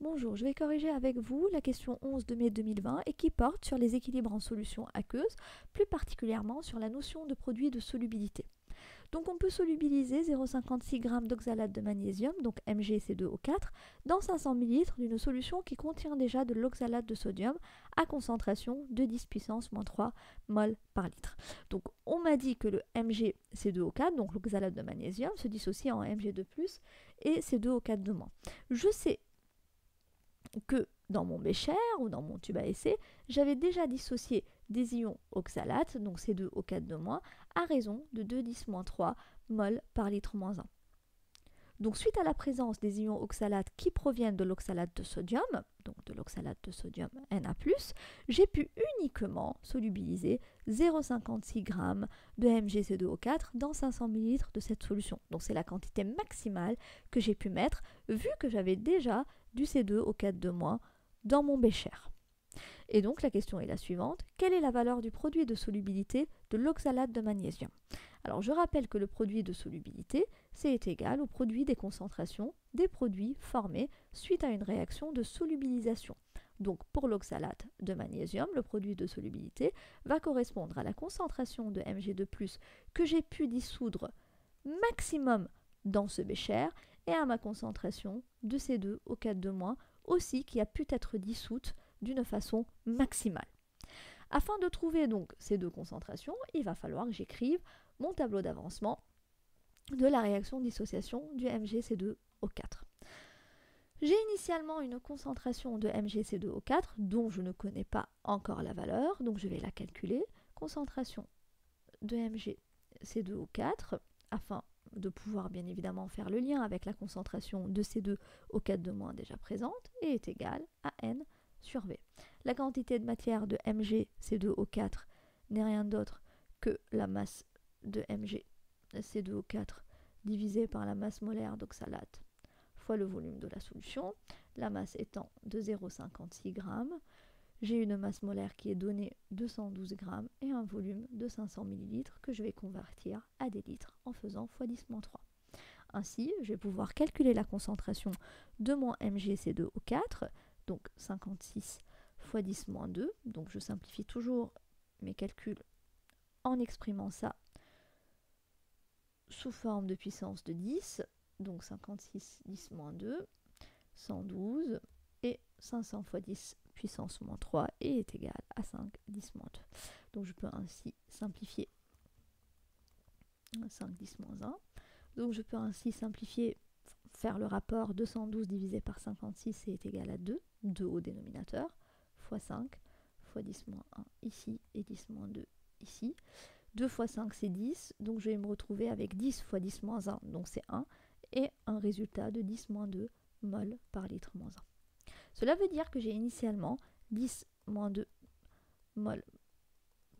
Bonjour, je vais corriger avec vous la question 11 de mai 2020 et qui porte sur les équilibres en solution aqueuse, plus particulièrement sur la notion de produit de solubilité. Donc on peut solubiliser 0,56 g d'oxalate de magnésium, donc MgC2O4, dans 500 ml d'une solution qui contient déjà de l'oxalate de sodium à concentration de 10 puissance moins 3 mol par litre. Donc on m'a dit que le MgC2O4, donc l'oxalate de magnésium, se dissocie en Mg2+, et C2O4 de moins. Je sais que dans mon bécher ou dans mon tube à essai, j'avais déjà dissocié des ions oxalates, donc C2O4 de moins, à raison de 2,10-3 mol par litre moins 1. Donc suite à la présence des ions oxalates qui proviennent de l'oxalate de sodium, donc de l'oxalate de sodium Na+, j'ai pu uniquement solubiliser 0,56 g de MgC2O4 dans 500 ml de cette solution. Donc c'est la quantité maximale que j'ai pu mettre vu que j'avais déjà du C2O4 de moins dans mon bécher. Et donc la question est la suivante, quelle est la valeur du produit de solubilité de l'oxalate de magnésium? Alors je rappelle que le produit de solubilité, c'est égal au produit des concentrations des produits formés suite à une réaction de solubilisation. Donc pour l'oxalate de magnésium, le produit de solubilité va correspondre à la concentration de Mg2+, que j'ai pu dissoudre maximum dans ce bécher et à ma concentration de C2O4 de moins aussi qui a pu être dissoute d'une façon maximale. Afin de trouver donc ces deux concentrations, il va falloir que j'écrive mon tableau d'avancement de la réaction de dissociation du MgC2O4. J'ai initialement une concentration de MgC2O4 dont je ne connais pas encore la valeur, donc je vais la calculer. Concentration de MgC2O4 afin de pouvoir bien évidemment faire le lien avec la concentration de C2O4 de moins déjà présente et est égale à N sur V. La quantité de matière de MgC2O4 n'est rien d'autre que la masse de MgC2O4 divisée par la masse molaire d'oxalate fois le volume de la solution, la masse étant de 0,56 g. J'ai une masse molaire qui est donnée de 112 g et un volume de 500 ml que je vais convertir à des litres en faisant x 10-3. Ainsi, je vais pouvoir calculer la concentration de mon MgC2O4, donc 56 x 10-2. Donc je simplifie toujours mes calculs en exprimant ça sous forme de puissance de 10. Donc 56 10-2, 112 et 500 x 10 puissance moins 3 et est égal à 5 10-2. Donc je peux ainsi simplifier 5 10-1. Donc je peux ainsi simplifier, faire le rapport 212 divisé par 56 est égal à 2, 2 au dénominateur, fois 5, fois 10-1 ici et 10-2 ici. 2 fois 5 c'est 10, donc je vais me retrouver avec 10 fois 10-1, donc c'est 1, et un résultat de 10-2 mol par litre moins 1. Cela veut dire que j'ai initialement 10-2 mol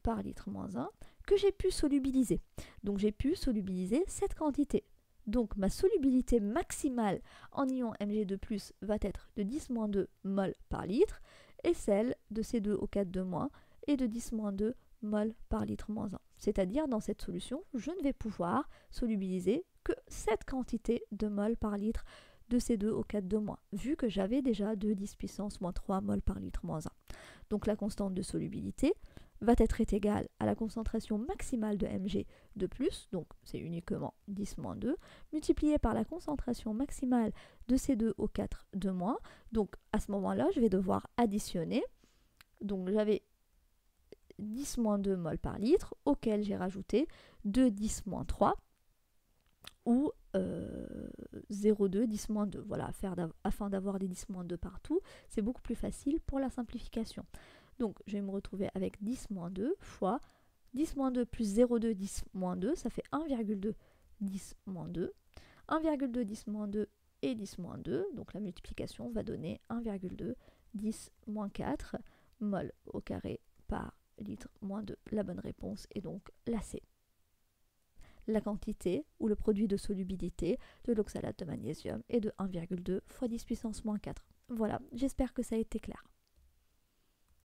par litre moins 1 que j'ai pu solubiliser. Donc j'ai pu solubiliser cette quantité. Donc ma solubilité maximale en ion Mg2+, va être de 10-2 mol par litre et celle de C2O4 de moins est de 10-2 mol par litre moins 1. C'est-à-dire dans cette solution, je ne vais pouvoir solubiliser que cette quantité de mol par litre de C2O4 de moins, vu que j'avais déjà 2 10 puissance moins 3 mol par litre moins 1. Donc la constante de solubilité va être égale à la concentration maximale de Mg de plus, donc c'est uniquement 10-2, multiplié par la concentration maximale de C2O4 de moins. Donc à ce moment-là, je vais devoir additionner. Donc j'avais 10-2 mol par litre, auquel j'ai rajouté 2 10-3, ou 0,2 10-2. Voilà, afin d'avoir des 10-2 partout, c'est beaucoup plus facile pour la simplification. Donc je vais me retrouver avec 10-2 fois 10-2 plus 0,2 10-2, ça fait 1,2 10-2. 1,2 10-2 et 10-2, donc la multiplication va donner 1,2 10-4 mol au carré par litre moins 2. La bonne réponse est donc la C. La quantité ou le produit de solubilité de l'oxalate de magnésium est de 1,2 x 10 puissance moins 4. Voilà, j'espère que ça a été clair.